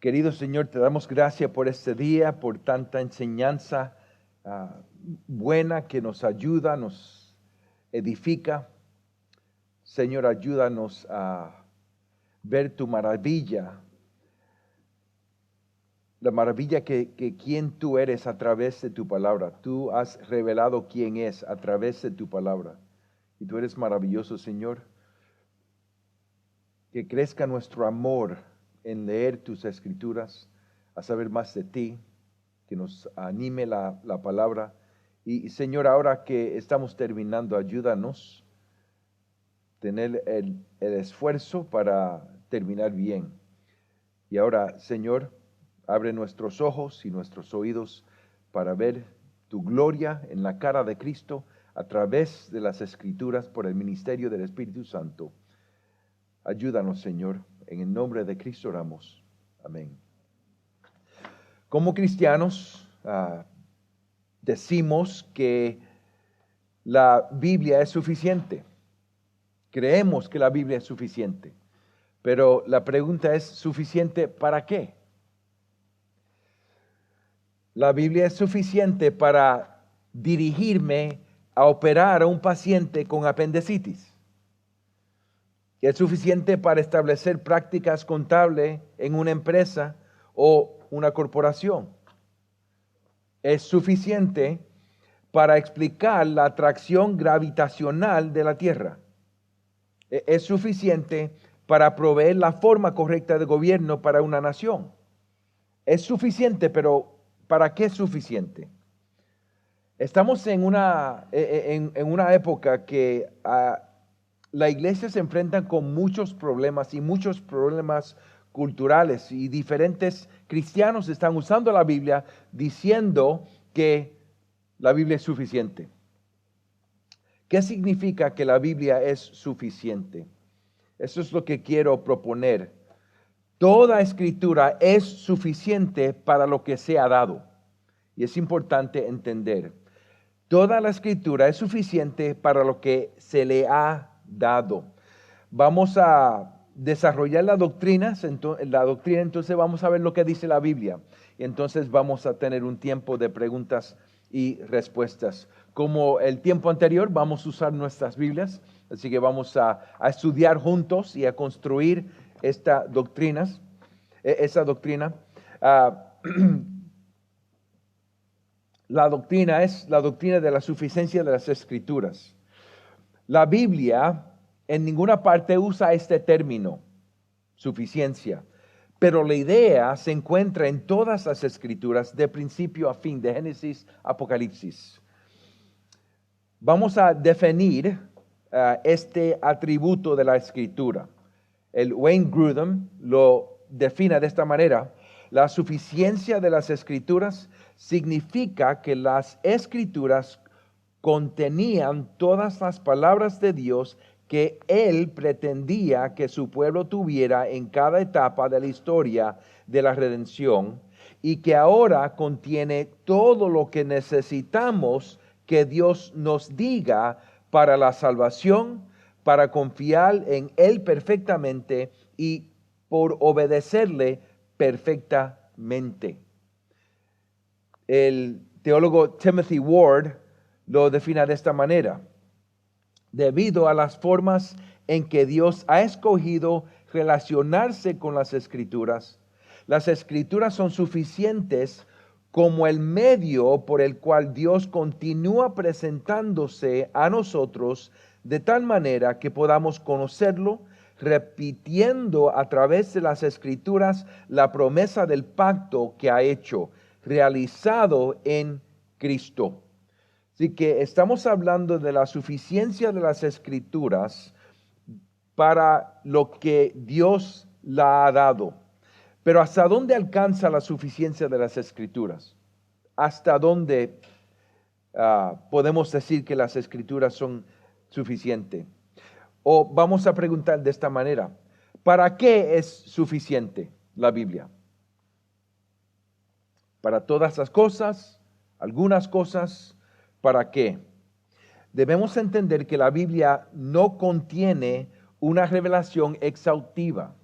Querido Señor, te damos gracias por este día, por tanta enseñanza buena que nos ayuda, nos edifica. Señor, ayúdanos a ver tu maravilla, la maravilla que quién tú eres a través de tu palabra. Tú has revelado quién es a través de tu palabra. Y tú eres maravilloso, Señor. Que crezca nuestro amor en leer tus escrituras, a saber más de ti, que nos anime la palabra. Y Señor, ahora que estamos terminando, ayúdanos a tener el esfuerzo para terminar bien. Y ahora, Señor, abre nuestros ojos y nuestros oídos para ver tu gloria en la cara de Cristo a través de las Escrituras por el ministerio del Espíritu Santo. Ayúdanos, Señor, en el nombre de Cristo oramos. Amén. Como cristianos, decimos que la Biblia es suficiente. Creemos que la Biblia es suficiente. Pero la pregunta es, ¿suficiente para qué? La Biblia es suficiente para dirigirme a operar a un paciente con apendicitis. Es suficiente para establecer prácticas contables en una empresa o una corporación. Es suficiente para explicar la atracción gravitacional de la Tierra. Es suficiente para proveer la forma correcta de gobierno para una nación. Es suficiente, pero ¿para qué es suficiente? Estamos en una época que la iglesia se enfrenta con muchos problemas y muchos problemas culturales, y diferentes cristianos están usando la Biblia diciendo que la Biblia es suficiente. ¿Qué significa que la Biblia es suficiente? Eso es lo que quiero proponer. Toda escritura es suficiente para lo que se ha dado. Y es importante entender. Toda la escritura es suficiente para lo que se le ha dado. Vamos a desarrollar las doctrinas, entonces vamos a ver lo que dice la Biblia. Y entonces vamos a tener un tiempo de preguntas y respuestas. Como el tiempo anterior, vamos a usar nuestras Biblias, así que vamos a estudiar juntos y a construir esa doctrina. La doctrina es la doctrina de la suficiencia de las Escrituras. La Biblia en ninguna parte usa este término, suficiencia, pero la idea se encuentra en todas las Escrituras de principio a fin, de Génesis a Apocalipsis. Vamos a definir este atributo de la Escritura. El Wayne Grudem lo define de esta manera: la suficiencia de las Escrituras significa que las Escrituras contenían todas las palabras de Dios que Él pretendía que su pueblo tuviera en cada etapa de la historia de la redención, y que ahora contiene todo lo que necesitamos que Dios nos diga para la salvación, para confiar en Él perfectamente y por obedecerle perfectamente. El teólogo Timothy Ward lo define de esta manera: debido a las formas en que Dios ha escogido relacionarse con las Escrituras son suficientes como el medio por el cual Dios continúa presentándose a nosotros de tal manera que podamos conocerlo, repitiendo a través de las Escrituras la promesa del pacto que ha hecho, realizado en Cristo. Así que estamos hablando de la suficiencia de las Escrituras para lo que Dios la ha dado. Pero ¿hasta dónde alcanza la suficiencia de las Escrituras? ¿Hasta dónde podemos decir que las Escrituras son suficientes? O vamos a preguntar de esta manera: ¿para qué es suficiente la Biblia? ¿Para todas las cosas? ¿Algunas cosas? ¿Para qué? Debemos entender que la Biblia no contiene una revelación exhaustiva.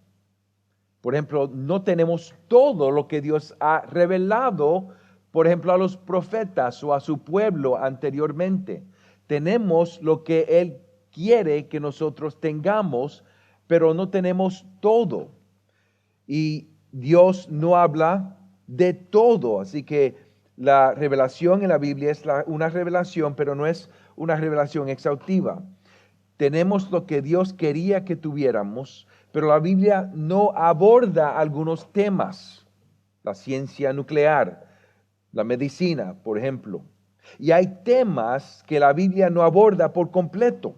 Por ejemplo, no tenemos todo lo que Dios ha revelado, por ejemplo, a los profetas o a su pueblo anteriormente. Tenemos lo que Él quiere que nosotros tengamos, pero no tenemos todo. Y Dios no habla de todo, así que la revelación en la Biblia es una revelación, pero no es una revelación exhaustiva. Tenemos lo que Dios quería que tuviéramos, pero la Biblia no aborda algunos temas, la ciencia nuclear, la medicina, por ejemplo. Y hay temas que la Biblia no aborda por completo.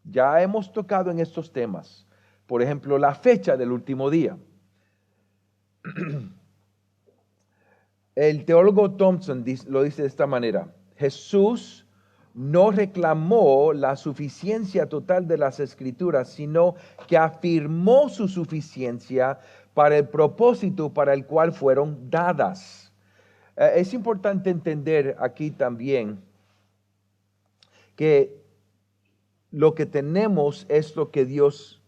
Ya hemos tocado en estos temas. Por ejemplo, la fecha del último día. El teólogo Thompson lo dice de esta manera: Jesús no reclamó la suficiencia total de las Escrituras, sino que afirmó su suficiencia para el propósito para el cual fueron dadas. Es importante entender aquí también que lo que tenemos es lo que Dios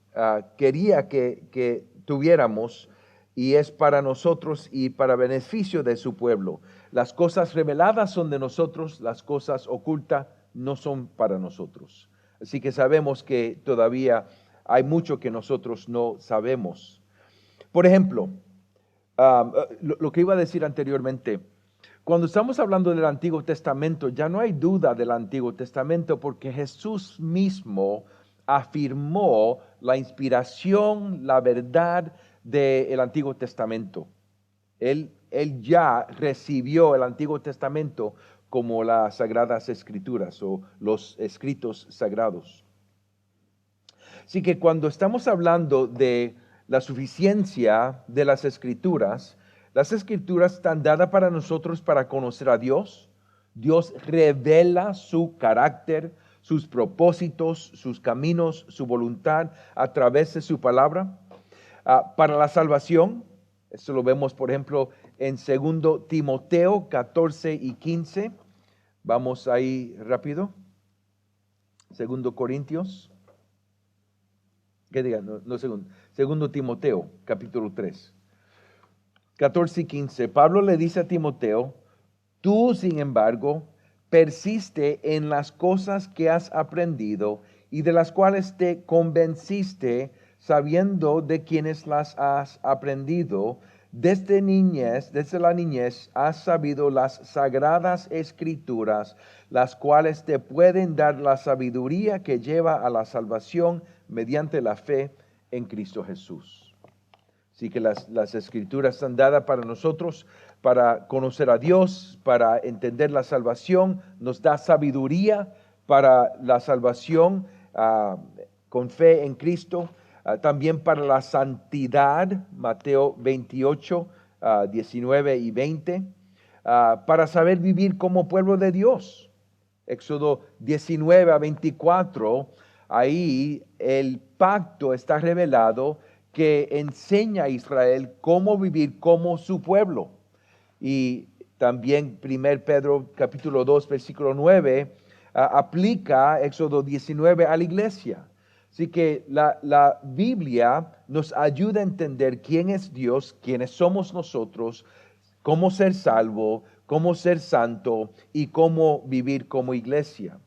quería que tuviéramos, y es para nosotros y para beneficio de su pueblo. Las cosas reveladas son de nosotros, las cosas ocultas no son para nosotros. Así que sabemos que todavía hay mucho que nosotros no sabemos. Por ejemplo, lo que iba a decir anteriormente, cuando estamos hablando del Antiguo Testamento, ya no hay duda del Antiguo Testamento, porque Jesús mismo afirmó la inspiración, la verdad del Antiguo Testamento. Él ya recibió el Antiguo Testamento como las Sagradas Escrituras o los escritos sagrados. Así que cuando estamos hablando de la suficiencia de las Escrituras están dadas para nosotros para conocer a Dios. Dios revela su carácter, sus propósitos, sus caminos, su voluntad a través de su palabra. Para la salvación, esto lo vemos por ejemplo en 2 Timoteo 14 y 15. Vamos ahí rápido. 2 Corintios. ¿Qué digan? No, 2 Timoteo capítulo 3. 14 y 15, Pablo le dice a Timoteo: tú, sin embargo, persiste en las cosas que has aprendido y de las cuales te convenciste, sabiendo de quienes las has aprendido. Desde la niñez has sabido las sagradas escrituras, las cuales te pueden dar la sabiduría que lleva a la salvación mediante la fe en Cristo Jesús. Así que las escrituras están dadas para nosotros, para conocer a Dios, para entender la salvación. Nos da sabiduría para la salvación con fe en Cristo. También para la santidad, Mateo 28, 19 y 20. Para saber vivir como pueblo de Dios. Éxodo 19 a 24, ahí el pacto está revelado que enseña a Israel cómo vivir como su pueblo. Y también 1 Pedro capítulo 2 versículo 9 aplica Éxodo 19 a la iglesia. Así que la Biblia nos ayuda a entender quién es Dios, quiénes somos nosotros, cómo ser salvo, cómo ser santo y cómo vivir como iglesia.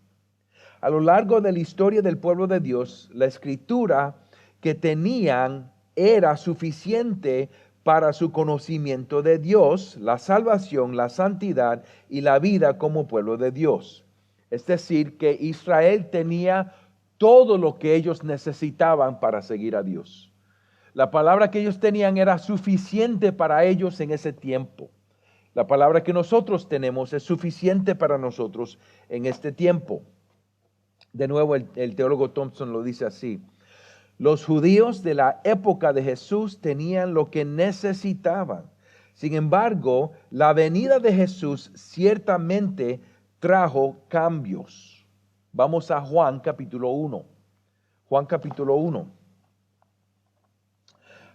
A lo largo de la historia del pueblo de Dios, la escritura que tenían era suficiente para su conocimiento de Dios, la salvación, la santidad y la vida como pueblo de Dios. Es decir, que Israel tenía todo lo que ellos necesitaban para seguir a Dios. La palabra que ellos tenían era suficiente para ellos en ese tiempo. La palabra que nosotros tenemos es suficiente para nosotros en este tiempo. De nuevo, el teólogo Thompson lo dice así: los judíos de la época de Jesús tenían lo que necesitaban. Sin embargo, la venida de Jesús ciertamente trajo cambios. Vamos a Juan capítulo 1. Juan capítulo 1.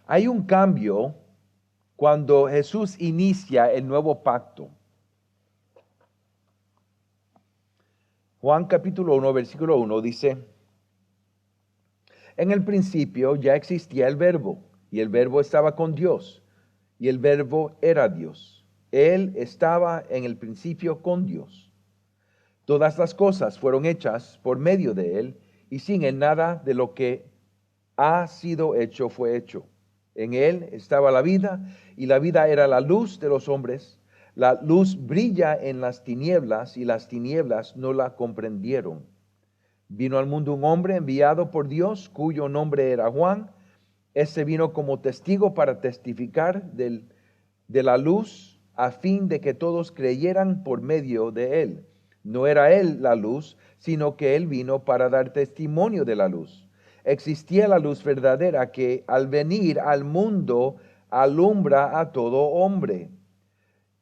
Hay un cambio cuando Jesús inicia el nuevo pacto. Juan capítulo 1, versículo 1 dice: en el principio ya existía el verbo, y el Verbo estaba con Dios, y el Verbo era Dios. Él estaba en el principio con Dios. Todas las cosas fueron hechas por medio de Él, y sin Él nada de lo que ha sido hecho fue hecho. En Él estaba la vida, y la vida era la luz de los hombres. La luz brilla en las tinieblas, y las tinieblas no la comprendieron. Vino al mundo un hombre enviado por Dios, cuyo nombre era Juan. Este vino como testigo para testificar de la luz, a fin de que todos creyeran por medio de él. No era él la luz, sino que él vino para dar testimonio de la luz. Existía la luz verdadera que al venir al mundo alumbra a todo hombre.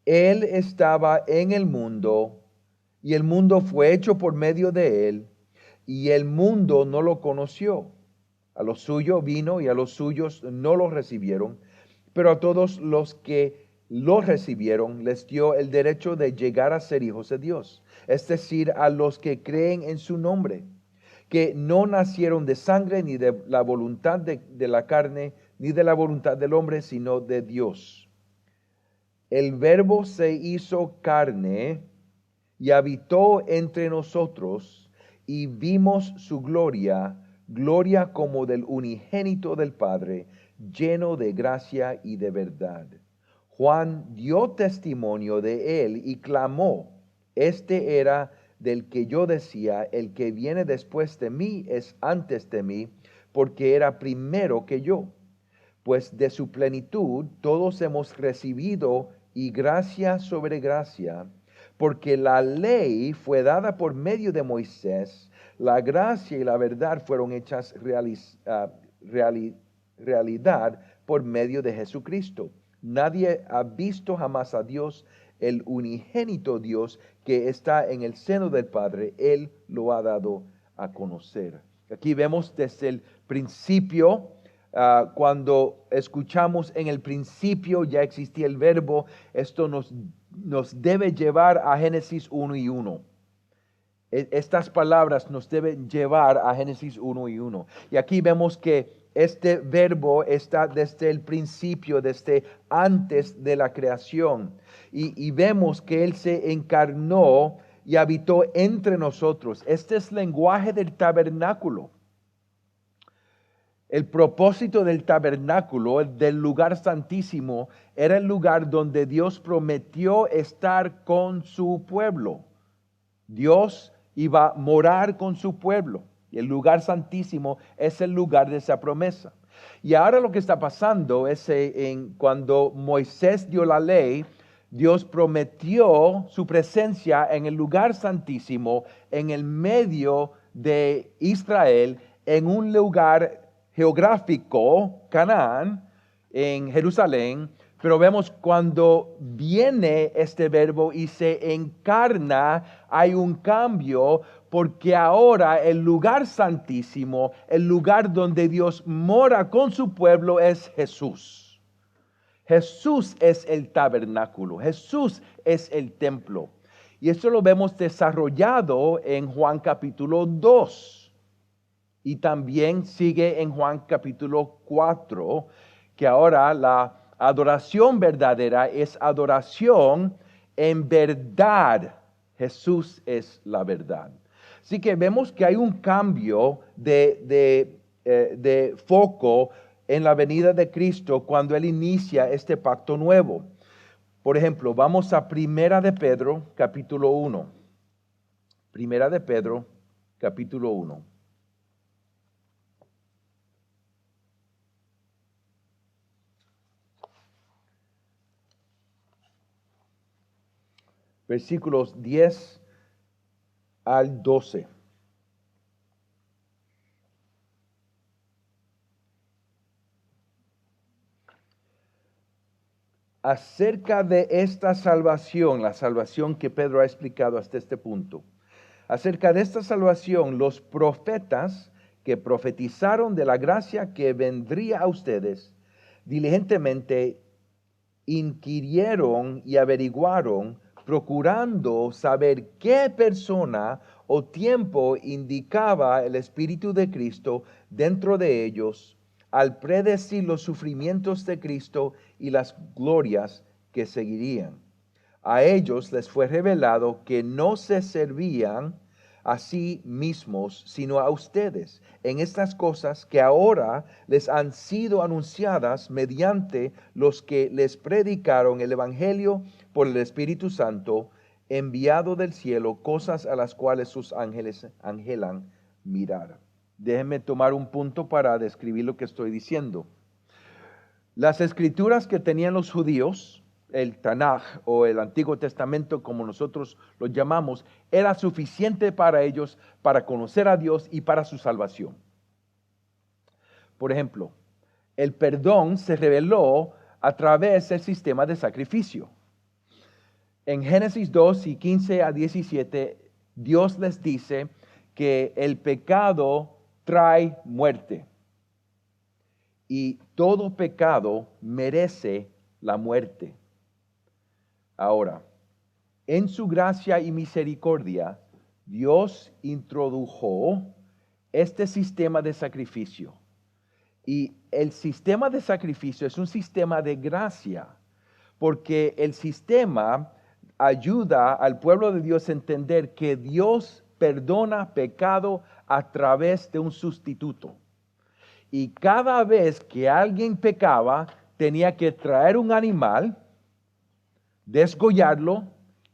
Él estaba en el mundo, y el mundo fue hecho por medio de él, y el mundo no lo conoció. A lo suyo vino, y a los suyos no lo recibieron, pero a todos los que lo recibieron les dio el derecho de llegar a ser hijos de Dios, es decir, a los que creen en su nombre, que no nacieron de sangre, ni de la voluntad de la carne, ni de la voluntad del hombre, sino de Dios. El Verbo se hizo carne y habitó entre nosotros, y vimos su gloria, gloria como del unigénito del Padre, lleno de gracia y de verdad. Juan dio testimonio de él y clamó: este era del que yo decía, el que viene después de mí es antes de mí, porque era primero que yo. Pues de su plenitud todos hemos recibido, y gracia sobre gracia, porque la ley fue dada por medio de Moisés, la gracia y la verdad fueron hechas realidad por medio de Jesucristo. Nadie ha visto jamás a Dios, el unigénito Dios que está en el seno del Padre, Él lo ha dado a conocer. Aquí vemos desde el principio. Cuando escuchamos en el principio ya existía el Verbo, esto nos debe llevar a Génesis 1 y 1. Estas palabras nos deben llevar a Génesis 1 y 1. Y aquí vemos que este Verbo está desde el principio, desde antes de la creación. Y vemos que Él se encarnó y habitó entre nosotros. Este es el lenguaje del tabernáculo. El propósito del tabernáculo, del lugar santísimo, era el lugar donde Dios prometió estar con su pueblo. Dios iba a morar con su pueblo. Y el lugar santísimo es el lugar de esa promesa. Y ahora lo que está pasando es cuando Moisés dio la ley, Dios prometió su presencia en el lugar santísimo, en el medio de Israel, en un lugar geográfico, Canaán, en Jerusalén, pero vemos cuando viene este Verbo y se encarna, hay un cambio, porque ahora el lugar santísimo, el lugar donde Dios mora con su pueblo es Jesús. Jesús es el tabernáculo, Jesús es el templo. Y esto lo vemos desarrollado en Juan capítulo 2. Y también sigue en Juan capítulo 4, que ahora la adoración verdadera es adoración en verdad. Jesús es la verdad. Así que vemos que hay un cambio de foco en la venida de Cristo cuando Él inicia este pacto nuevo. Por ejemplo, vamos a Primera de Pedro, capítulo 1. Primera de Pedro, capítulo 1. Versículos 10 al 12. Acerca de esta salvación, la salvación que Pedro ha explicado hasta este punto, acerca de esta salvación, los profetas que profetizaron de la gracia que vendría a ustedes, diligentemente inquirieron y averiguaron, procurando saber qué persona o tiempo indicaba el Espíritu de Cristo dentro de ellos, al predecir los sufrimientos de Cristo y las glorias que seguirían. A ellos les fue revelado que no se servían a sí mismos, sino a ustedes, en estas cosas que ahora les han sido anunciadas mediante los que les predicaron el Evangelio por el Espíritu Santo, enviado del cielo, cosas a las cuales sus ángeles anhelan mirar. Déjenme tomar un punto para describir lo que estoy diciendo. Las escrituras que tenían los judíos, el Tanaj o el Antiguo Testamento, como nosotros lo llamamos, era suficiente para ellos para conocer a Dios y para su salvación. Por ejemplo, el perdón se reveló a través del sistema de sacrificio. En Génesis 2 y 15 a 17, Dios les dice que el pecado trae muerte y todo pecado merece la muerte. Ahora, en su gracia y misericordia, Dios introdujo este sistema de sacrificio. Y el sistema de sacrificio es un sistema de gracia, porque el sistema ayuda al pueblo de Dios a entender que Dios perdona pecado a través de un sustituto. Y cada vez que alguien pecaba, tenía que traer un animal, desgollarlo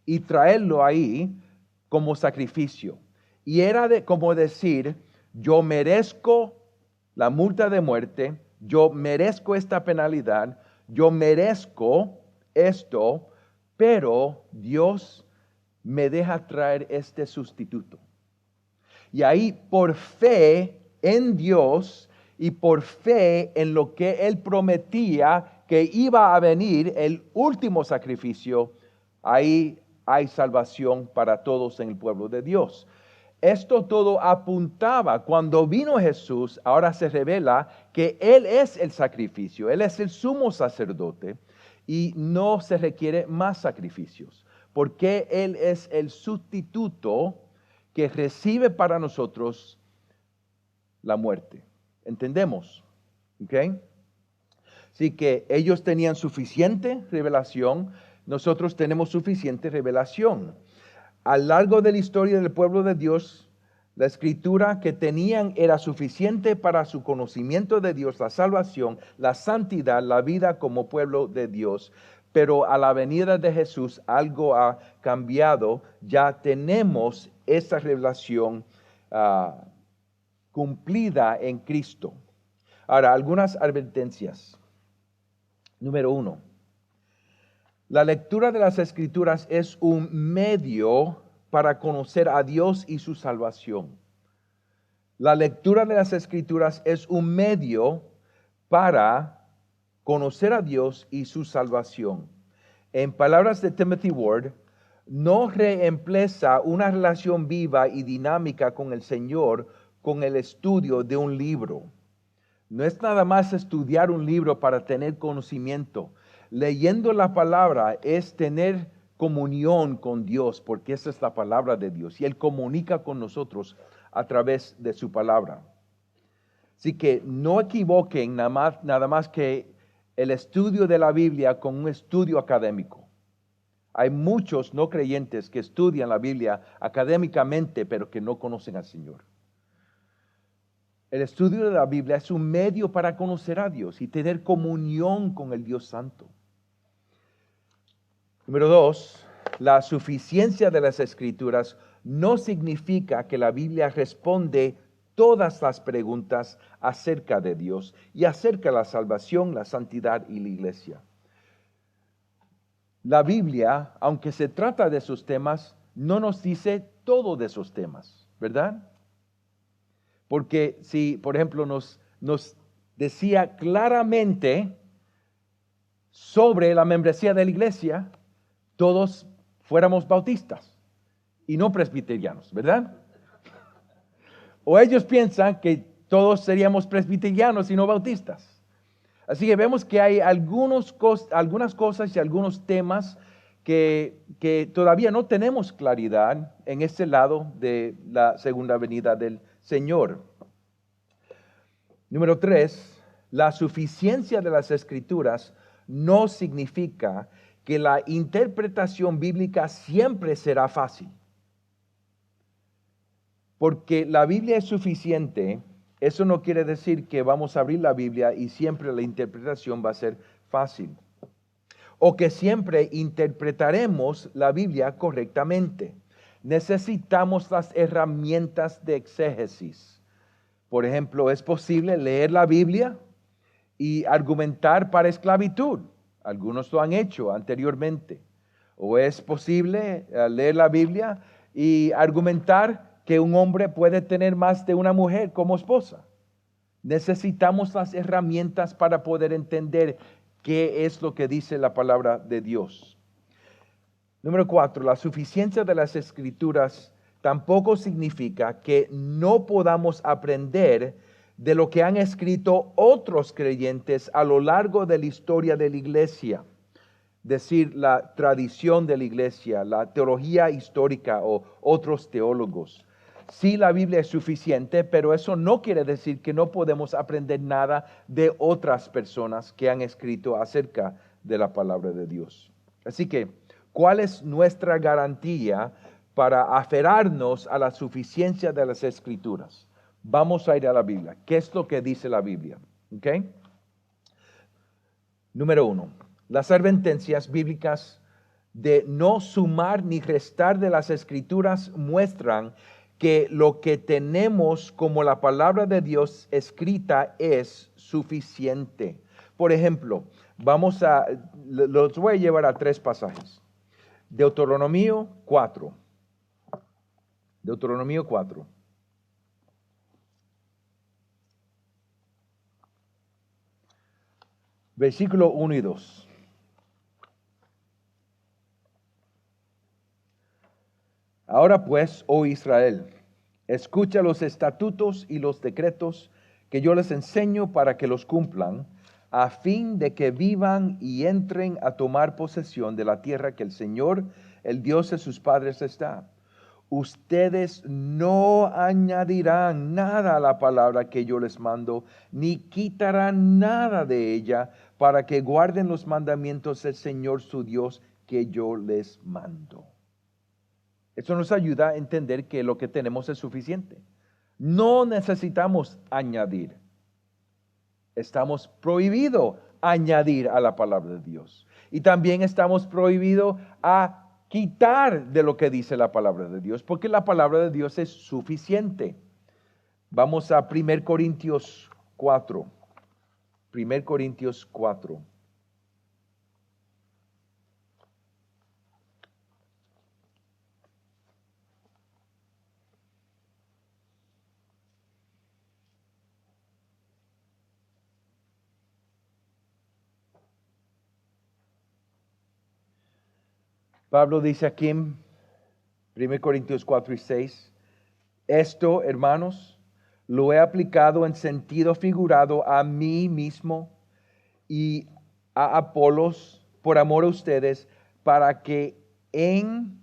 y traerlo ahí como sacrificio. Y era como decir, yo merezco la multa de muerte, yo merezco esta penalidad, yo merezco esto, pero Dios me deja traer este sustituto. Y ahí por fe en Dios y por fe en lo que Él prometía que iba a venir el último sacrificio, ahí hay salvación para todos en el pueblo de Dios. Esto todo apuntaba, cuando vino Jesús, ahora se revela que Él es el sacrificio, Él es el sumo sacerdote y no se requiere más sacrificios, porque Él es el sustituto que recibe para nosotros la muerte. ¿Entendemos? ¿Ok? Así que ellos tenían suficiente revelación, nosotros tenemos suficiente revelación. A lo largo de la historia del pueblo de Dios, la escritura que tenían era suficiente para su conocimiento de Dios, la salvación, la santidad, la vida como pueblo de Dios. Pero a la venida de Jesús algo ha cambiado. Ya tenemos esa revelación cumplida en Cristo. Ahora, algunas advertencias. Número 1. La lectura de las Escrituras es un medio para conocer a Dios y su salvación. La lectura de las Escrituras es un medio para conocer a Dios y su salvación. En palabras de Timothy Ward, no reemplaza una relación viva y dinámica con el Señor con el estudio de un libro. No es nada más estudiar un libro para tener conocimiento. Leyendo la palabra es tener comunión con Dios, porque esa es la palabra de Dios y Él comunica con nosotros a través de su palabra. Así que no equivoquen nada más que el estudio de la Biblia con un estudio académico. Hay muchos no creyentes que estudian la Biblia académicamente, pero que no conocen al Señor. El estudio de la Biblia es un medio para conocer a Dios y tener comunión con el Dios Santo. Número 2, la suficiencia de las Escrituras no significa que la Biblia responde todas las preguntas acerca de Dios y acerca de la salvación, la santidad y la iglesia. La Biblia, aunque se trata de esos temas, no nos dice todo de esos temas, ¿verdad? Porque si, por ejemplo, nos decía claramente sobre la membresía de la iglesia, todos fuéramos bautistas y no presbiterianos, ¿verdad? O ellos piensan que todos seríamos presbiterianos y no bautistas. Así que vemos que hay algunas cosas y algunos temas que todavía no tenemos claridad en este lado de la segunda venida del Señor. Número 3, La suficiencia de las Escrituras no significa que la interpretación bíblica siempre será fácil. Porque la Biblia es suficiente, eso no quiere decir que vamos a abrir la Biblia y siempre la interpretación va a ser fácil. O que siempre interpretaremos la Biblia correctamente. Necesitamos las herramientas de exégesis. Por ejemplo, es posible leer la Biblia y argumentar para esclavitud. Algunos lo han hecho anteriormente. O es posible leer la Biblia y argumentar que un hombre puede tener más de una mujer como esposa. Necesitamos las herramientas para poder entender qué es lo que dice la palabra de Dios. Número 4, la suficiencia de las Escrituras tampoco significa que no podamos aprender de lo que han escrito otros creyentes a lo largo de la historia de la iglesia. Decir, la tradición de la iglesia, la teología histórica o otros teólogos. Sí, la Biblia es suficiente, pero eso no quiere decir que no podemos aprender nada de otras personas que han escrito acerca de la palabra de Dios. Así que, ¿cuál es nuestra garantía para aferrarnos a la suficiencia de las Escrituras? Vamos a ir a la Biblia. ¿Qué es lo que dice la Biblia? ¿Okay? Número 1. Las advertencias bíblicas de no sumar ni restar de las Escrituras muestran que lo que tenemos como la palabra de Dios escrita es suficiente. Por ejemplo, los voy a llevar a 3 pasajes. Deuteronomio 4. Deuteronomio 4. Versículo 1 y 2. Ahora pues, oh Israel, escucha los estatutos y los decretos que yo les enseño para que los cumplan, a fin de que vivan y entren a tomar posesión de la tierra que el Señor, el Dios de sus padres, les da. Ustedes no añadirán nada a la palabra que yo les mando, ni quitarán nada de ella, para que guarden los mandamientos del Señor su Dios que yo les mando. Eso nos ayuda a entender que lo que tenemos es suficiente. No necesitamos añadir. Estamos prohibidos añadir a la palabra de Dios. Y también estamos prohibidos a quitar de lo que dice la palabra de Dios, porque la palabra de Dios es suficiente. Vamos a 1 Corintios 4. 1 Corintios 4. Pablo dice aquí en 1 Corintios 4 y 6, esto, hermanos, lo he aplicado en sentido figurado a mí mismo y a Apolos por amor a ustedes, para que en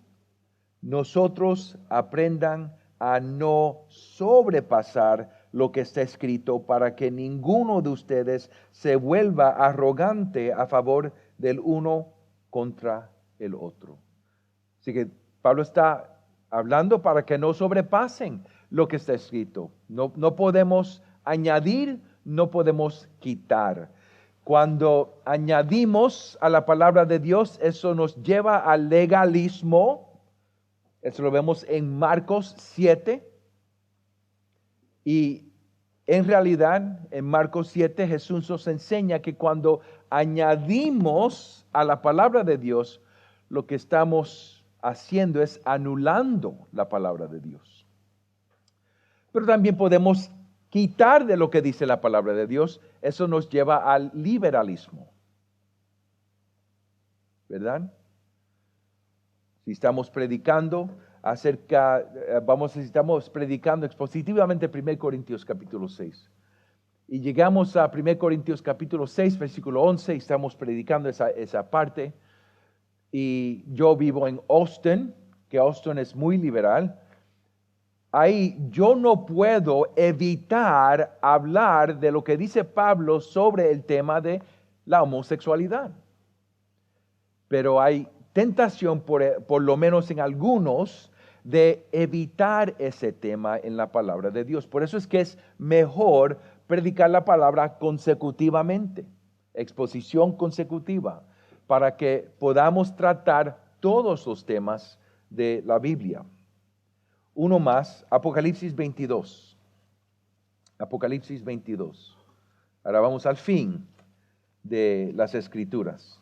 nosotros aprendan a no sobrepasar lo que está escrito, para que ninguno de ustedes se vuelva arrogante a favor del uno contra el otro. Así que Pablo está hablando para que no sobrepasen lo que está escrito. No podemos añadir, no podemos quitar. Cuando añadimos a la palabra de Dios, eso nos lleva al legalismo. Eso lo vemos en Marcos 7. Y en realidad, en Marcos 7, Jesús nos enseña que cuando añadimos a la palabra de Dios, lo que estamos haciendo es anulando la palabra de Dios. Pero también podemos quitar de lo que dice la palabra de Dios. Eso nos lleva al liberalismo, ¿verdad? Si estamos predicando estamos predicando expositivamente 1 Corintios capítulo 6. Y llegamos a 1 Corintios capítulo 6, versículo 11, y estamos predicando esa parte. Y yo vivo en Austin, que Austin es muy liberal. ahí yo no puedo evitar hablar de lo que dice Pablo sobre el tema de la homosexualidad. Pero hay tentación, por lo menos en algunos, de evitar ese tema en la palabra de Dios. Por eso es que es mejor predicar la palabra consecutivamente, exposición consecutiva, para que podamos tratar todos los temas de la Biblia. Uno más, Apocalipsis 22. Apocalipsis 22. Ahora vamos al fin de las Escrituras.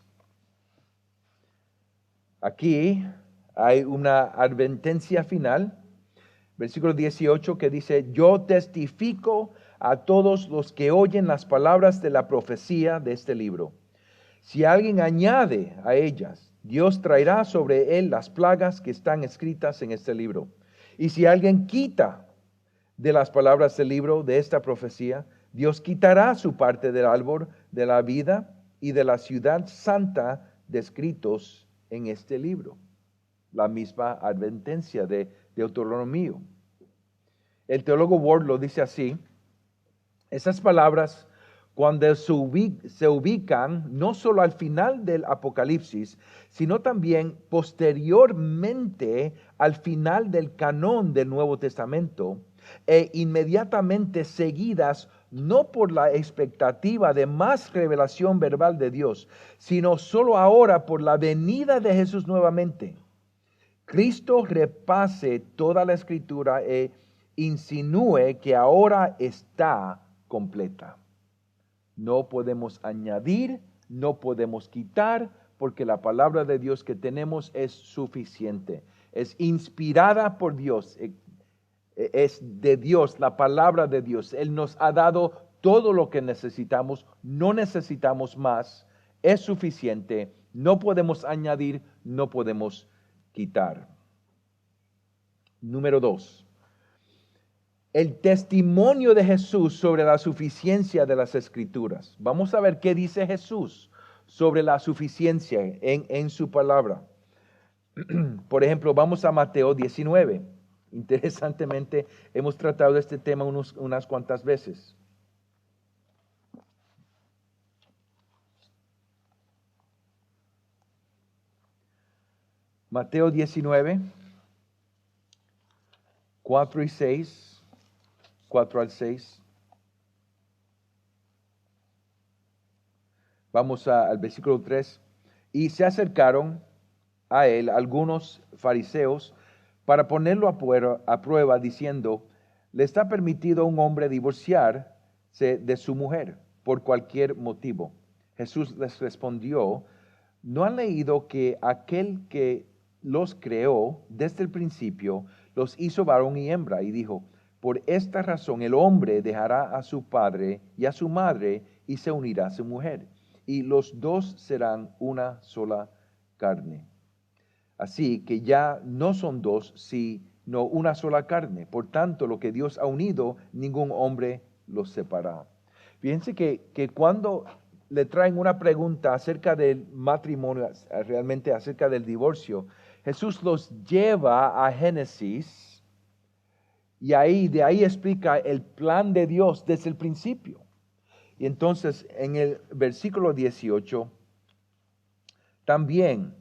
Aquí hay una advertencia final, versículo 18, que dice: yo testifico a todos los que oyen las palabras de la profecía de este libro. Si alguien añade a ellas, Dios traerá sobre él las plagas que están escritas en este libro. Y si alguien quita de las palabras del libro de esta profecía, Dios quitará su parte del árbol de la vida y de la ciudad santa descritos en este libro. La misma advertencia de Deuteronomio. El teólogo Ward lo dice así: esas palabras, cuando se ubican no solo al final del Apocalipsis, sino también posteriormente al final del canón del Nuevo Testamento, e inmediatamente seguidas no por la expectativa de más revelación verbal de Dios, sino solo ahora por la venida de Jesús nuevamente. Cristo repase toda la Escritura e insinúe que ahora está completa. No podemos añadir, no podemos quitar, porque la palabra de Dios que tenemos es suficiente. Es inspirada por Dios, es de Dios, la palabra de Dios. Él nos ha dado todo lo que necesitamos, no necesitamos más, es suficiente, no podemos añadir, no podemos quitar. Número 2. El testimonio de Jesús sobre la suficiencia de las Escrituras. Vamos a ver qué dice Jesús sobre la suficiencia en su palabra. Por ejemplo, vamos a Mateo 19. Interesantemente, hemos tratado este tema unas cuantas veces. Mateo 19, 4 y 6, 4 al 6. Vamos al versículo 3. Y se acercaron a él algunos fariseos para ponerlo a prueba, diciendo: ¿le está permitido a un hombre divorciarse de su mujer por cualquier motivo? Jesús les respondió: ¿no han leído que aquel que los creó desde el principio los hizo varón y hembra? Y dijo: por esta razón el hombre dejará a su padre y a su madre y se unirá a su mujer, y los dos serán una sola carne. Así que ya no son dos, sino una sola carne. Por tanto, lo que Dios ha unido, ningún hombre los separa. Fíjense que cuando le traen una pregunta acerca del matrimonio, realmente acerca del divorcio, Jesús los lleva a Génesis y de ahí explica el plan de Dios desde el principio. Y entonces en el versículo 18 también,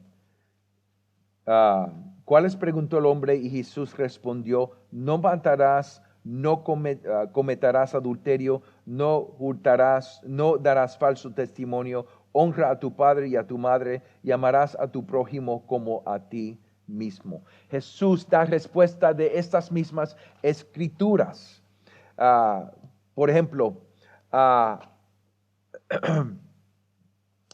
¿cuál les preguntó el hombre? Y Jesús respondió: no matarás, no cometerás adulterio, no hurtarás, no darás falso testimonio, honra a tu padre y a tu madre, y amarás a tu prójimo como a ti mismo. Jesús da respuesta de estas mismas escrituras. Por ejemplo,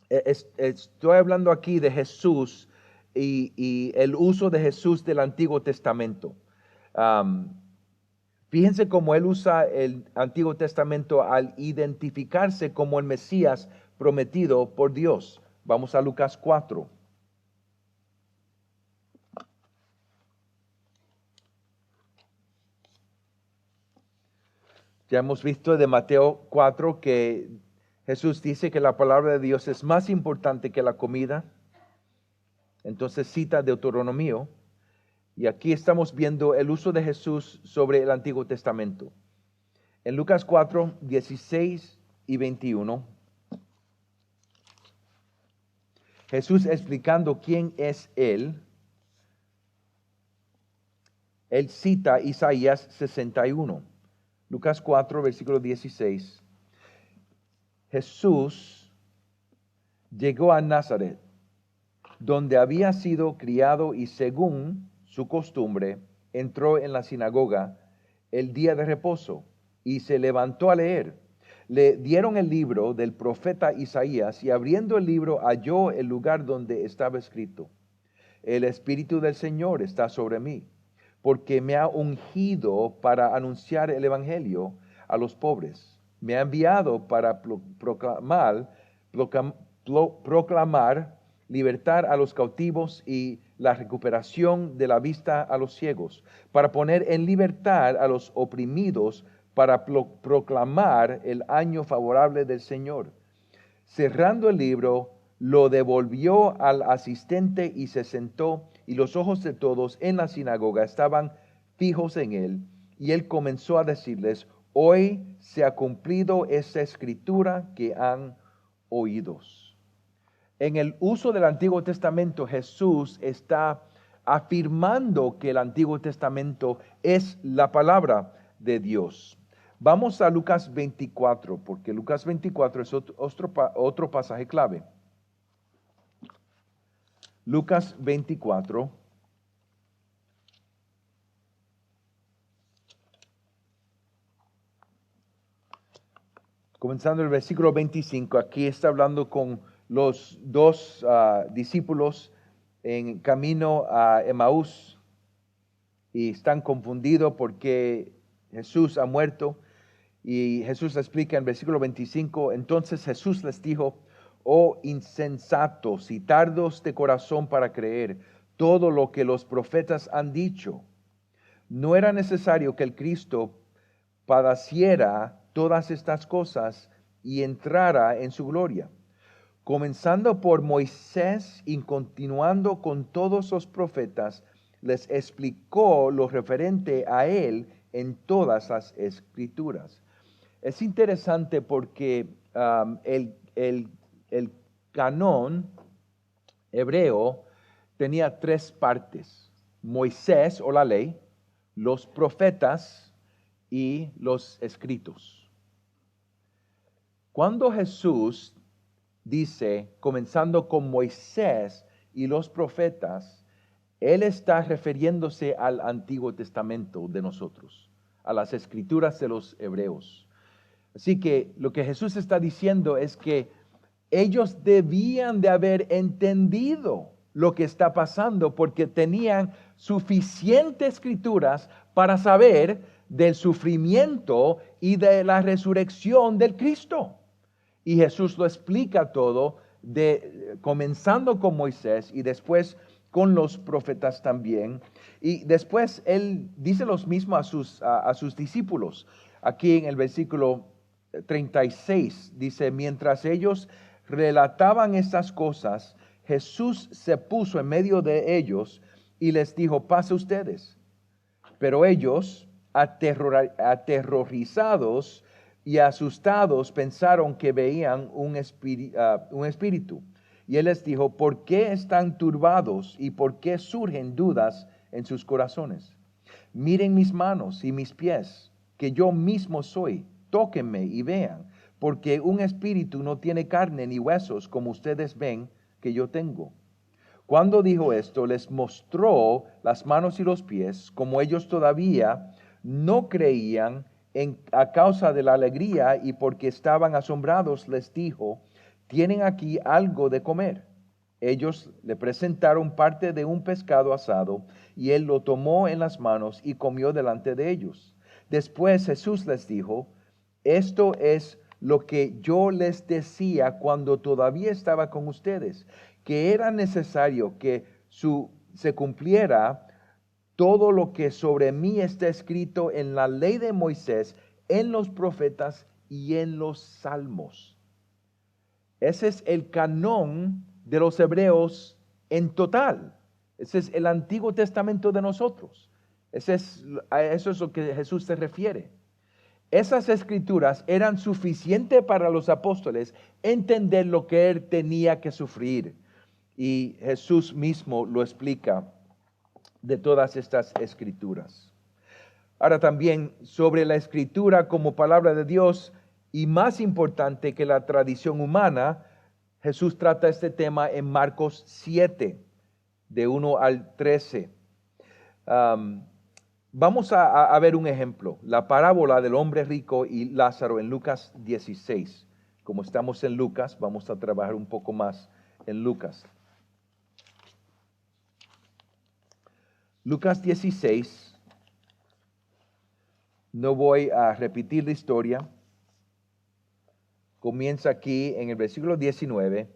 estoy hablando aquí de Jesús y el uso de Jesús del Antiguo Testamento. Fíjense cómo él usa el Antiguo Testamento al identificarse como el Mesías prometido por Dios. Vamos a Lucas 4. Ya hemos visto de Mateo 4 que Jesús dice que la palabra de Dios es más importante que la comida. Entonces cita Deuteronomio. Y aquí estamos viendo el uso de Jesús sobre el Antiguo Testamento. En Lucas 4, 16 y 21, Jesús explicando quién es Él cita Isaías 61. Lucas 4, versículo 16. Jesús llegó a Nazaret, donde había sido criado, y según su costumbre, entró en la sinagoga el día de reposo y se levantó a leer. Le dieron el libro del profeta Isaías, y abriendo el libro halló el lugar donde estaba escrito: El Espíritu del Señor está sobre mí, porque me ha ungido para anunciar el evangelio a los pobres. Me ha enviado para proclamar libertad a los cautivos y la recuperación de la vista a los ciegos, para poner en libertad a los oprimidos, para proclamar el año favorable del Señor. Cerrando el libro, lo devolvió al asistente y se sentó, y los ojos de todos en la sinagoga estaban fijos en él. Y él comenzó a decirles: hoy se ha cumplido esa escritura que han oído. En el uso del Antiguo Testamento, Jesús está afirmando que el Antiguo Testamento es la palabra de Dios. Vamos a Lucas 24, porque Lucas 24 es otro pasaje clave. Lucas 24. Comenzando el versículo 25, aquí está hablando con los dos discípulos en camino a Emaús, y están confundidos porque Jesús ha muerto. Y Jesús explica en versículo 25, entonces Jesús les dijo: oh insensatos y tardos de corazón para creer todo lo que los profetas han dicho. ¿No era necesario que el Cristo padeciera todas estas cosas y entrara en su gloria? Comenzando por Moisés y continuando con todos los profetas, les explicó lo referente a él en todas las escrituras. Es interesante porque el canón hebreo tenía tres partes: Moisés o la ley, los profetas y los escritos. Cuando Jesús dice, comenzando con Moisés y los profetas, Él está refiriéndose al Antiguo Testamento de nosotros, a las escrituras de los hebreos. Así que lo que Jesús está diciendo es que ellos debían de haber entendido lo que está pasando, porque tenían suficientes escrituras para saber del sufrimiento y de la resurrección del Cristo. Y Jesús lo explica todo, comenzando con Moisés y después con los profetas también. Y después Él dice lo mismo a sus discípulos. Aquí en el versículo 36 dice: mientras ellos relataban estas cosas, Jesús se puso en medio de ellos y les dijo: paz a ustedes. Pero ellos, aterrorizados y asustados, pensaron que veían un espíritu. Y él les dijo: ¿por qué están turbados y por qué surgen dudas en sus corazones? Miren mis manos y mis pies, que yo mismo soy. Tóquenme y vean, porque un espíritu no tiene carne ni huesos, como ustedes ven que yo tengo. Cuando dijo esto, les mostró las manos y los pies. Como ellos todavía no creían a causa de la alegría y porque estaban asombrados, les dijo: ¿tienen aquí algo de comer? Ellos le presentaron parte de un pescado asado, y él lo tomó en las manos y comió delante de ellos. Después Jesús les dijo: esto es lo que yo les decía cuando todavía estaba con ustedes, que era necesario que se cumpliera todo lo que sobre mí está escrito en la ley de Moisés, en los profetas y en los salmos. Ese es el canón de los hebreos en total. Ese es el Antiguo Testamento de nosotros. A eso es lo que Jesús se refiere. Esas escrituras eran suficientes para los apóstoles entender lo que él tenía que sufrir. Y Jesús mismo lo explica de todas estas escrituras. Ahora también sobre la escritura como palabra de Dios y más importante que la tradición humana, Jesús trata este tema en Marcos 7, de 1 al 13. Vamos a ver un ejemplo, la parábola del hombre rico y Lázaro en Lucas 16. Como estamos en Lucas, vamos a trabajar un poco más en Lucas. Lucas 16, no voy a repetir la historia. Comienza aquí en el versículo 19.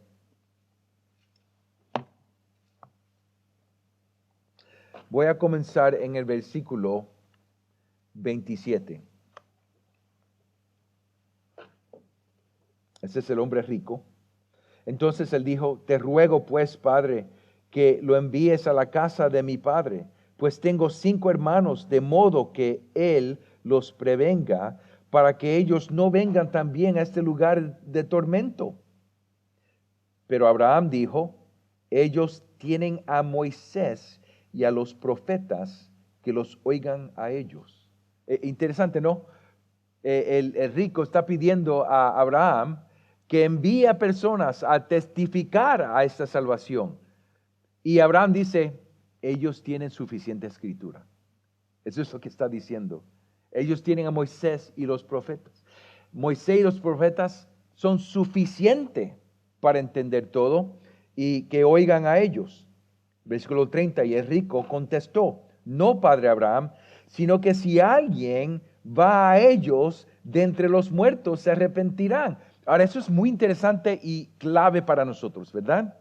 Voy a comenzar en el versículo 27. Ese es el hombre rico. Entonces él dijo, te ruego pues, Padre, que lo envíes a la casa de mi padre, pues tengo 5 hermanos, de modo que él los prevenga, para que ellos no vengan también a este lugar de tormento. Pero Abraham dijo, ellos tienen a Moisés y a los profetas, que los oigan a ellos. Interesante, ¿no? El rico está pidiendo a Abraham que envíe a personas a testificar a esta salvación. Y Abraham dice, ellos tienen suficiente escritura. Eso es lo que está diciendo. Ellos tienen a Moisés y los profetas. Moisés y los profetas son suficientes para entender todo y que oigan a ellos. Versículo 30, y el rico contestó, no, padre Abraham, sino que si alguien va a ellos de entre los muertos, se arrepentirán. Ahora, eso es muy interesante y clave para nosotros, ¿verdad?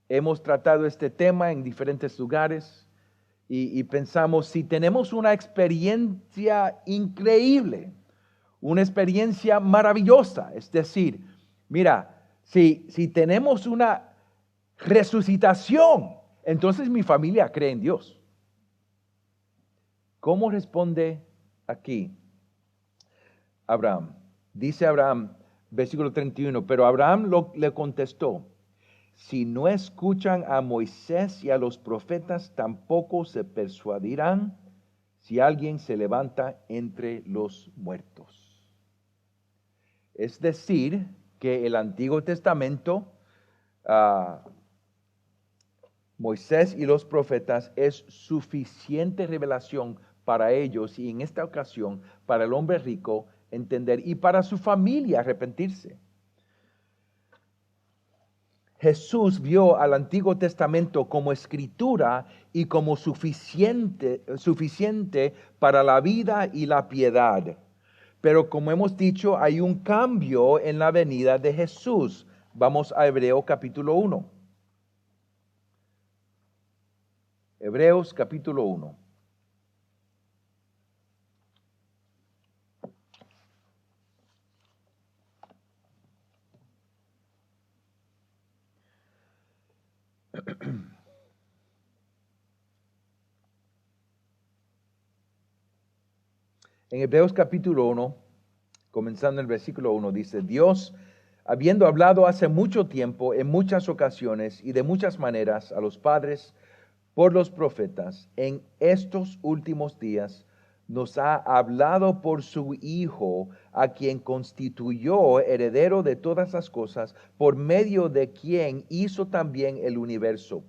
Hemos tratado este tema en diferentes lugares y pensamos, si tenemos una experiencia increíble, una experiencia maravillosa, es decir, mira, si tenemos una resucitación, entonces mi familia cree en Dios. ¿Cómo responde aquí Abraham? Dice Abraham, versículo 31, pero Abraham le contestó, si no escuchan a Moisés y a los profetas, tampoco se persuadirán si alguien se levanta entre los muertos. Es decir, que el Antiguo Testamento, Moisés y los profetas, es suficiente revelación para ellos y en esta ocasión para el hombre rico entender y para su familia arrepentirse. Jesús vio al Antiguo Testamento como escritura y como suficiente para la vida y la piedad. Pero como hemos dicho, hay un cambio en la venida de Jesús. Vamos a Hebreos capítulo 1. Hebreos capítulo 1. En Hebreos capítulo 1, comenzando en el versículo 1, dice, Dios, habiendo hablado hace mucho tiempo, en muchas ocasiones y de muchas maneras a los padres por los profetas, en estos últimos días nos ha hablado por su Hijo, a quien constituyó heredero de todas las cosas, por medio de quien hizo también el universo.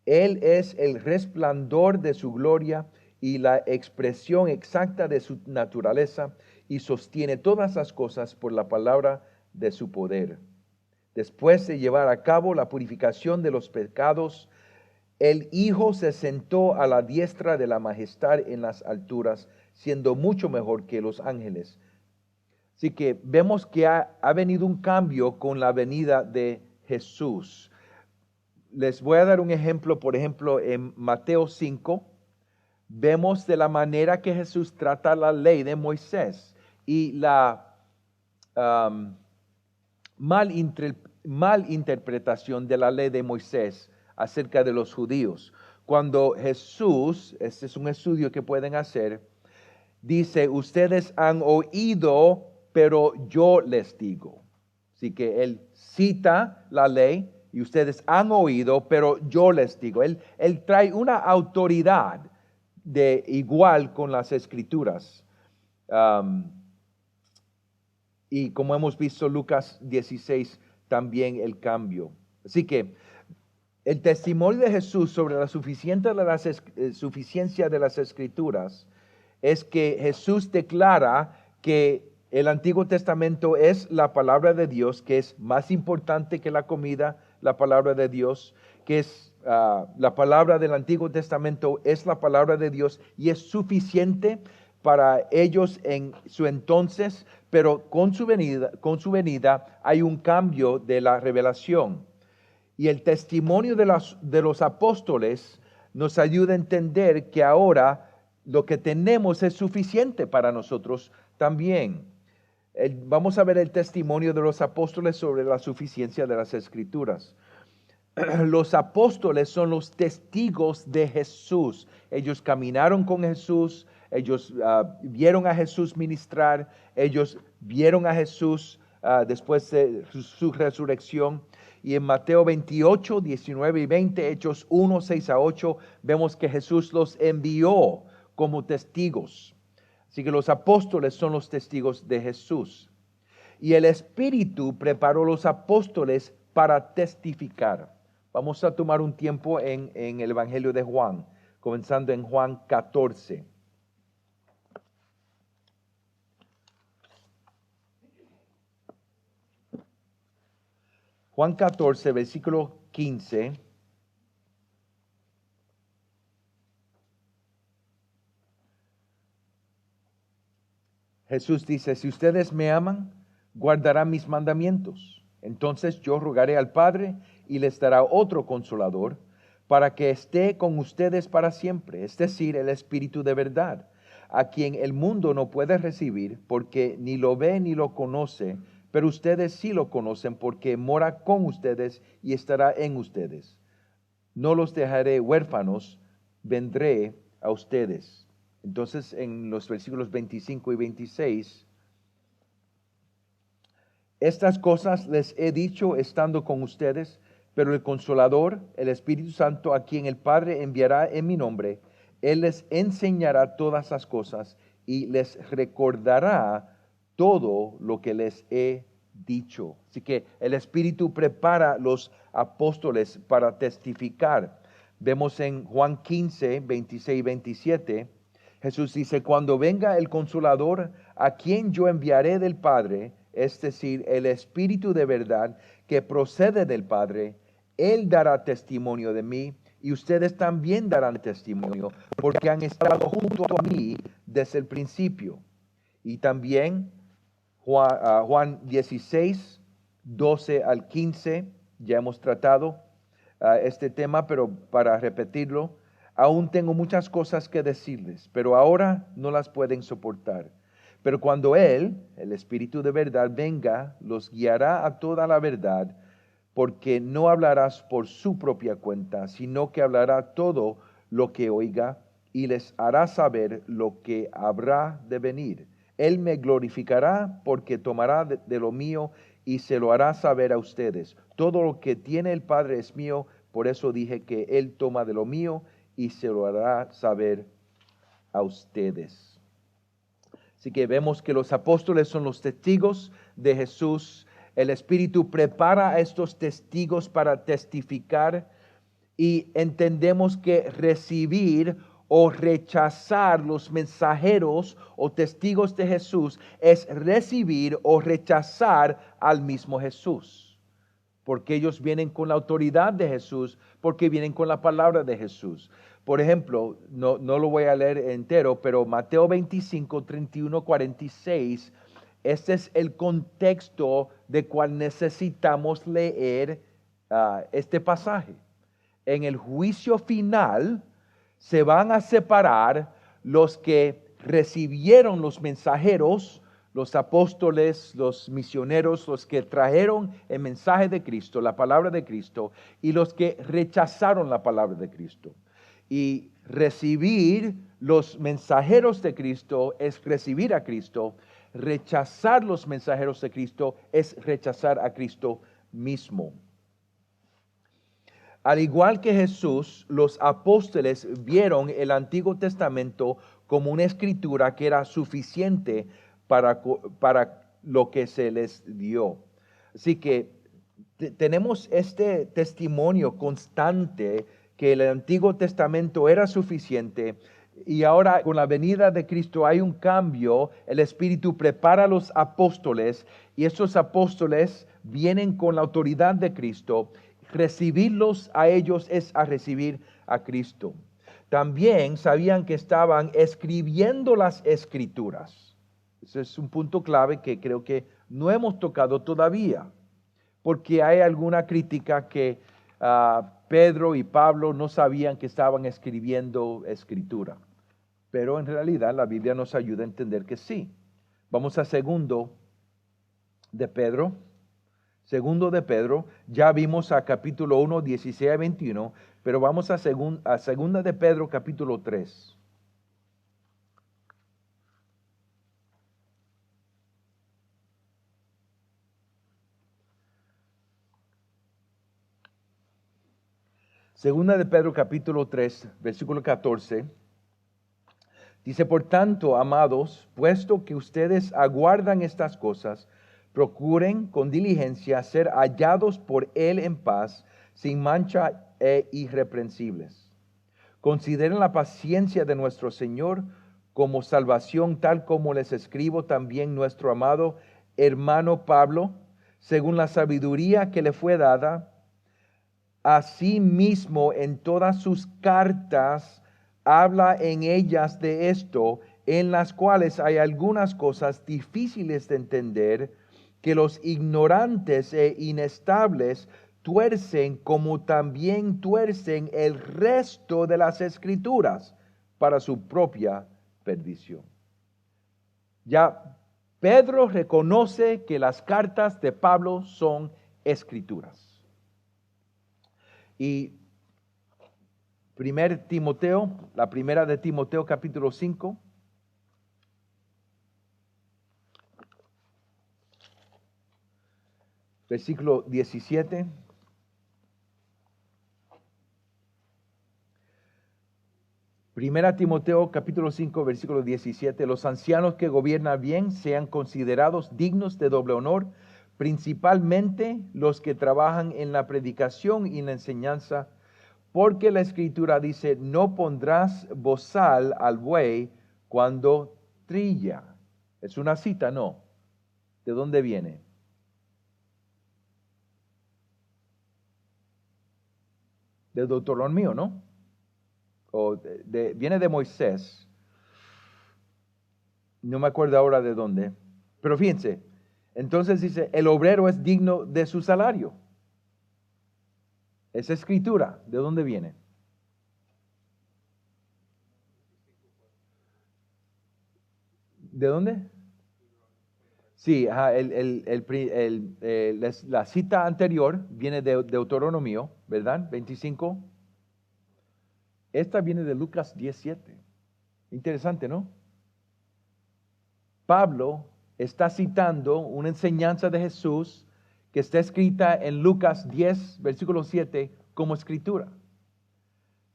Él es el resplandor de su gloria y la expresión exacta de su naturaleza, y sostiene todas las cosas por la palabra de su poder. Después de llevar a cabo la purificación de los pecados, el Hijo se sentó a la diestra de la majestad en las alturas, siendo mucho mejor que los ángeles. Así que vemos que ha venido un cambio con la venida de Jesús. Les voy a dar un ejemplo, por ejemplo, en Mateo 5, vemos de la manera que Jesús trata la ley de Moisés y la mal interpretación de la ley de Moisés acerca de los judíos. cuando Jesús, este es un estudio que pueden hacer, dice, ustedes han oído, pero yo les digo. Así que él cita la ley y ustedes han oído, pero yo les digo. Él trae una autoridad de igual con las escrituras. Y como hemos visto Lucas 16, también el cambio. Así que el testimonio de Jesús sobre la suficiencia de las escrituras es que Jesús declara que el Antiguo Testamento es la palabra de Dios, que es más importante que la comida, la palabra de Dios, que es la palabra del Antiguo Testamento, es la palabra de Dios y es suficiente para ellos en su entonces, pero con su venida hay un cambio de la revelación. Y el testimonio de los apóstoles nos ayuda a entender que ahora lo que tenemos es suficiente para nosotros también. Vamos a ver el testimonio de los apóstoles sobre la suficiencia de las escrituras. Los apóstoles son los testigos de Jesús. Ellos caminaron con Jesús, ellos vieron a Jesús ministrar, ellos vieron a Jesús después de su resurrección. Y en Mateo 28, 19 y 20, Hechos 1, 6 a 8, vemos que Jesús los envió como testigos. Así que los apóstoles son los testigos de Jesús. Y el Espíritu preparó los apóstoles para testificar. Vamos a tomar un tiempo en el Evangelio de Juan, comenzando en Juan 14. Juan 14, versículo 15. Jesús dice, si ustedes me aman, guardarán mis mandamientos. Entonces yo rogaré al Padre y les dará otro consolador para que esté con ustedes para siempre, es decir, el Espíritu de verdad, a quien el mundo no puede recibir porque ni lo ve ni lo conoce, pero ustedes sí lo conocen porque mora con ustedes y estará en ustedes. No los dejaré huérfanos, vendré a ustedes. Entonces, en los versículos 25 y 26, estas cosas les he dicho estando con ustedes, pero el Consolador, el Espíritu Santo, a quien el Padre enviará en mi nombre, Él les enseñará todas las cosas y les recordará todo lo que les he dicho. Así que el Espíritu prepara a los apóstoles para testificar. Vemos en Juan 15, 26 y 27, Jesús dice, cuando venga el Consolador, a quien yo enviaré del Padre, es decir, el Espíritu de verdad que procede del Padre, Él dará testimonio de mí y ustedes también darán testimonio, porque han estado junto a mí desde el principio. Y también Juan 16, 12 al 15, ya hemos tratado este tema, pero para repetirlo, aún tengo muchas cosas que decirles, pero ahora no las pueden soportar. Pero cuando Él, el Espíritu de verdad, venga, los guiará a toda la verdad, porque no hablarás por su propia cuenta, sino que hablará todo lo que oiga y les hará saber lo que habrá de venir. Él me glorificará porque tomará de lo mío y se lo hará saber a ustedes. Todo lo que tiene el Padre es mío, por eso dije que Él toma de lo mío y se lo hará saber a ustedes. Así que vemos que los apóstoles son los testigos de Jesús. El Espíritu prepara a estos testigos para testificar y entendemos que recibir o rechazar los mensajeros o testigos de Jesús es recibir o rechazar al mismo Jesús. Porque ellos vienen con la autoridad de Jesús, porque vienen con la palabra de Jesús. Por ejemplo, no lo voy a leer entero, pero Mateo 25, 31, 46, este es el contexto de cual necesitamos leer este pasaje. En el juicio final se van a separar los que recibieron los mensajeros, los apóstoles, los misioneros, los que trajeron el mensaje de Cristo, la palabra de Cristo, y los que rechazaron la palabra de Cristo. Y recibir los mensajeros de Cristo es recibir a Cristo. Rechazar los mensajeros de Cristo es rechazar a Cristo mismo. Al igual que Jesús, los apóstoles vieron el Antiguo Testamento como una escritura que era suficiente para lo que se les dio. Así que tenemos este testimonio constante que el Antiguo Testamento era suficiente y ahora con la venida de Cristo hay un cambio. El Espíritu prepara a los apóstoles y esos apóstoles vienen con la autoridad de Cristo. Recibirlos a ellos es a recibir a Cristo. También sabían que estaban escribiendo las Escrituras. Ese es un punto clave que creo que no hemos tocado todavía, porque hay alguna crítica que Pedro y Pablo no sabían que estaban escribiendo Escritura. Pero en realidad la Biblia nos ayuda a entender que sí. Vamos a segundo de Pedro. Segundo de Pedro, ya vimos a capítulo 1, 16 a 21, pero vamos a segunda de Pedro, capítulo 3. Segunda de Pedro, capítulo 3, versículo 14. Dice, por tanto, amados, puesto que ustedes aguardan estas cosas, procuren con diligencia ser hallados por Él en paz, sin mancha e irreprensibles. Consideren la paciencia de nuestro Señor como salvación, tal como les escribo también nuestro amado hermano Pablo, según la sabiduría que le fue dada. Asimismo, en todas sus cartas, habla en ellas de esto, en las cuales hay algunas cosas difíciles de entender, que los ignorantes e inestables tuercen, como también tuercen el resto de las Escrituras para su propia perdición. Ya Pedro reconoce que las cartas de Pablo son escrituras. Y la primera de Timoteo capítulo 5. Versículo 17. Primera Timoteo capítulo 5, versículo 17. Los ancianos que gobiernan bien sean considerados dignos de doble honor, principalmente los que trabajan en la predicación y en la enseñanza, porque la Escritura dice, no pondrás bozal al buey cuando trilla. Es una cita, ¿no? ¿De dónde viene? De Deuteronomio, ¿no? Viene de Moisés. No me acuerdo ahora de dónde. Pero fíjense, entonces dice, el obrero es digno de su salario. Esa escritura, ¿de dónde viene? ¿De dónde? Sí, ajá, la cita anterior viene de Deuteronomio, ¿verdad? 25. Esta viene de Lucas 17. Interesante, ¿no? Pablo está citando una enseñanza de Jesús que está escrita en Lucas 10, versículo 7, como escritura.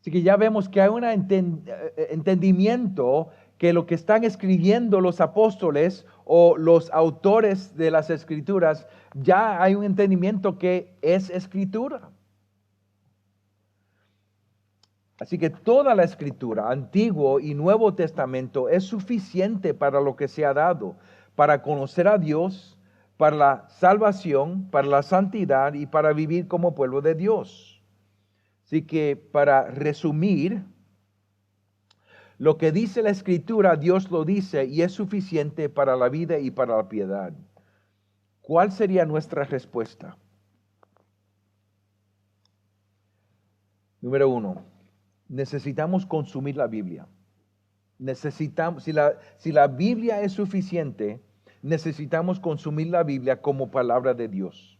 Así que ya vemos que hay un entendimiento que lo que están escribiendo los apóstoles o los autores de las escrituras, ya hay un entendimiento que es escritura. Así que toda la escritura, Antiguo y Nuevo Testamento, es suficiente para lo que se ha dado, para conocer a Dios, para la salvación, para la santidad y para vivir como pueblo de Dios. Así que para resumir, lo que dice la Escritura, Dios lo dice y es suficiente para la vida y para la piedad. ¿Cuál sería nuestra respuesta? Número 1, necesitamos consumir la Biblia. Necesitamos, si la Biblia es suficiente, necesitamos consumir la Biblia como palabra de Dios.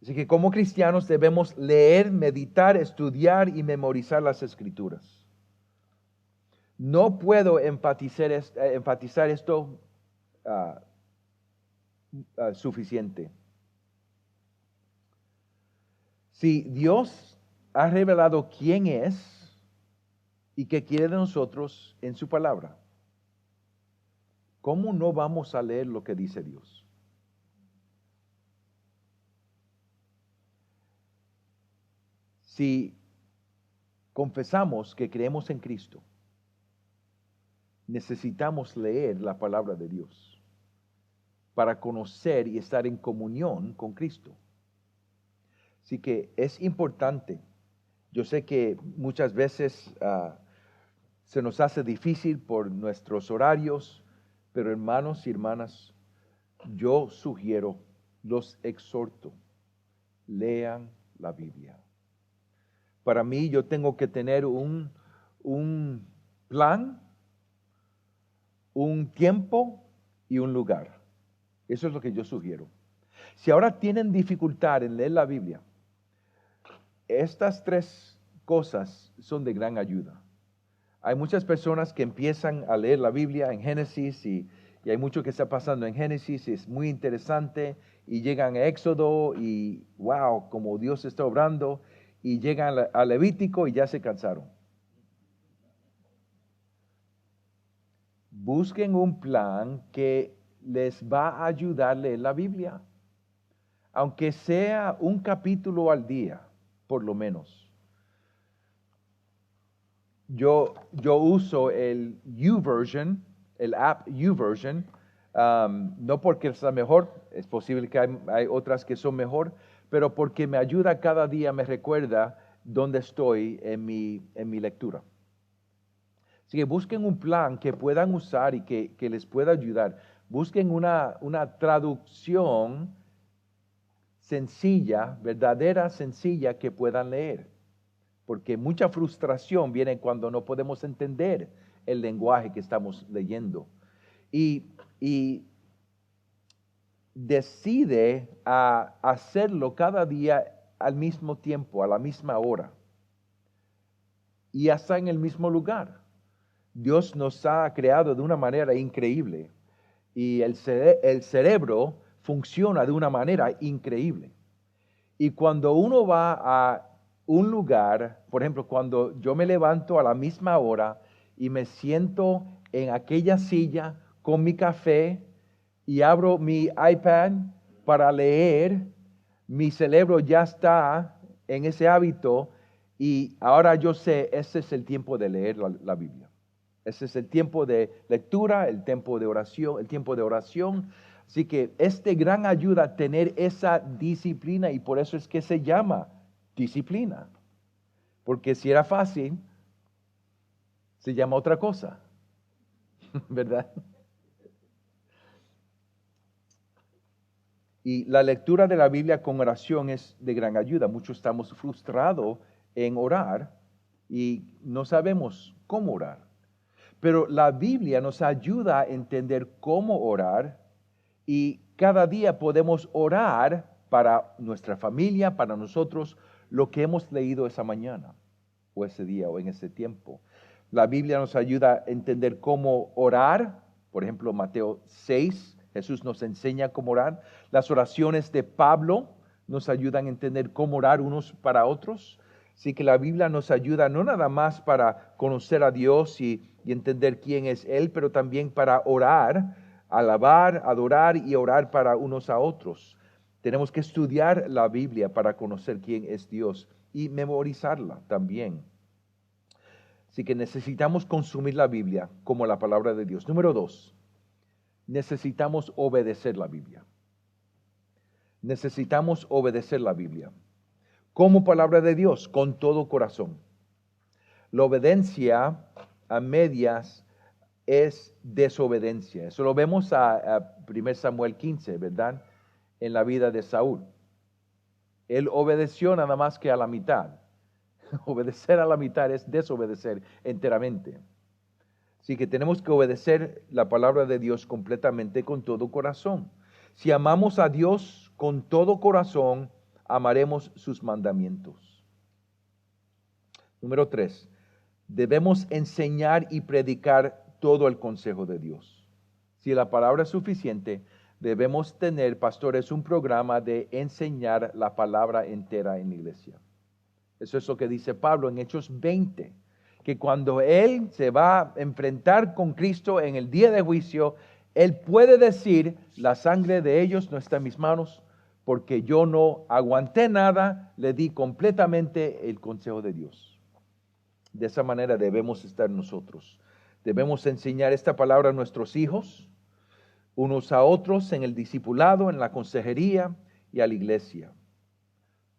Así que como cristianos debemos leer, meditar, estudiar y memorizar las Escrituras. No puedo enfatizar esto ah, suficiente. Si Dios ha revelado quién es y qué quiere de nosotros en su palabra, ¿cómo no vamos a leer lo que dice Dios? Si confesamos que creemos en Cristo, necesitamos leer la palabra de Dios para conocer y estar en comunión con Cristo. Así que es importante. Yo sé que muchas veces se nos hace difícil por nuestros horarios, pero hermanos y hermanas, yo sugiero, los exhorto, lean la Biblia. Para mí yo tengo que tener un plan, un tiempo y un lugar. Eso es lo que yo sugiero. Si ahora tienen dificultad en leer la Biblia, estas tres cosas son de gran ayuda. Hay muchas personas que empiezan a leer la Biblia en Génesis y hay mucho que está pasando en Génesis y es muy interesante y llegan a Éxodo y wow, como Dios está obrando y llegan a Levítico y ya se cansaron. Busquen un plan que les va a ayudar a leer la Biblia, aunque sea un capítulo al día, por lo menos. Yo uso el YouVersion, el app YouVersion, no porque sea mejor, es posible que hay otras que son mejor, pero porque me ayuda cada día, me recuerda dónde estoy en mi lectura. Así que busquen un plan que puedan usar y que les pueda ayudar. Busquen una traducción sencilla, verdadera, sencilla, que puedan leer. Porque mucha frustración viene cuando no podemos entender el lenguaje que estamos leyendo. Y decide a hacerlo cada día al mismo tiempo, a la misma hora. Y hasta en el mismo lugar. Dios nos ha creado de una manera increíble. Y el cerebro funciona de una manera increíble. Y cuando uno va a un lugar, por ejemplo, cuando yo me levanto a la misma hora y me siento en aquella silla con mi café y abro mi iPad para leer, mi cerebro ya está en ese hábito y ahora yo sé, ese es el tiempo de leer la Biblia. Ese es el tiempo de lectura, el tiempo de oración, el tiempo de oración. Así que gran ayuda a tener esa disciplina y por eso es que se llama disciplina. Porque si era fácil, se llama otra cosa, ¿verdad? Y la lectura de la Biblia con oración es de gran ayuda. Muchos estamos frustrados en orar y no sabemos cómo orar. Pero la Biblia nos ayuda a entender cómo orar y cada día podemos orar para nuestra familia, para nosotros, lo que hemos leído esa mañana o ese día o en ese tiempo. La Biblia nos ayuda a entender cómo orar. Por ejemplo, Mateo 6, Jesús nos enseña cómo orar. Las oraciones de Pablo nos ayudan a entender cómo orar unos para otros. Así que la Biblia nos ayuda no nada más para conocer a Dios y entender quién es Él, pero también para orar, alabar, adorar y orar para unos a otros. Tenemos que estudiar la Biblia para conocer quién es Dios y memorizarla también. Así que necesitamos consumir la Biblia como la palabra de Dios. Número 2, necesitamos obedecer la Biblia. Necesitamos obedecer la Biblia como palabra de Dios con todo corazón. La obediencia a medias es desobediencia. Eso lo vemos a 1 Samuel 15, ¿verdad? En la vida de Saúl. Él obedeció nada más que a la mitad. Obedecer a la mitad es desobedecer enteramente. Así que tenemos que obedecer la palabra de Dios completamente con todo corazón. Si amamos a Dios con todo corazón, amaremos sus mandamientos. Número 3, debemos enseñar y predicar todo el consejo de Dios. Si la palabra es suficiente, debemos tener, pastores, un programa de enseñar la palabra entera en la iglesia. Eso es lo que dice Pablo en Hechos 20, que cuando él se va a enfrentar con Cristo en el día de juicio, él puede decir, la sangre de ellos no está en mis manos, porque yo no aguanté nada, le di completamente el consejo de Dios. De esa manera debemos estar nosotros. Debemos enseñar esta palabra a nuestros hijos, unos a otros en el discipulado, en la consejería y a la iglesia.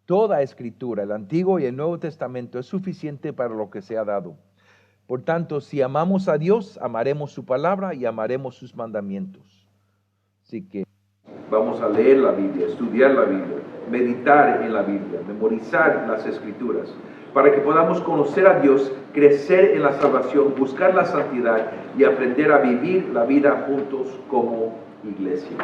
Toda escritura, el Antiguo y el Nuevo Testamento, es suficiente para lo que se ha dado. Por tanto, si amamos a Dios, amaremos su palabra y amaremos sus mandamientos. Así que vamos a leer la Biblia, estudiar la Biblia, meditar en la Biblia, memorizar las escrituras, para que podamos conocer a Dios, crecer en la salvación, buscar la santidad y aprender a vivir la vida juntos como iglesia.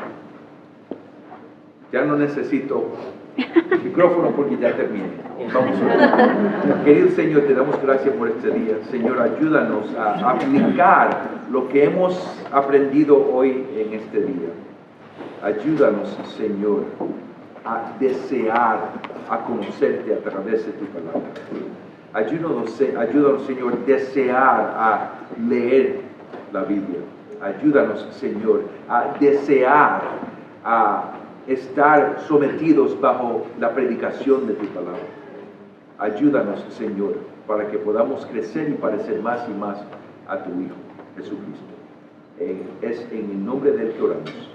Ya no necesito el micrófono porque ya terminé. Vamos a orar. Querido Señor, te damos gracias por este día. Señor, ayúdanos a aplicar lo que hemos aprendido hoy en este día. Ayúdanos, Señor, a desear, a conocerte a través de tu palabra. Ayúdanos, Señor, a desear, a leer la Biblia. Ayúdanos, Señor, a desear, a estar sometidos bajo la predicación de tu palabra. Ayúdanos, Señor, para que podamos crecer y parecer más y más a tu Hijo, Jesucristo. Es en el nombre de Él que oramos.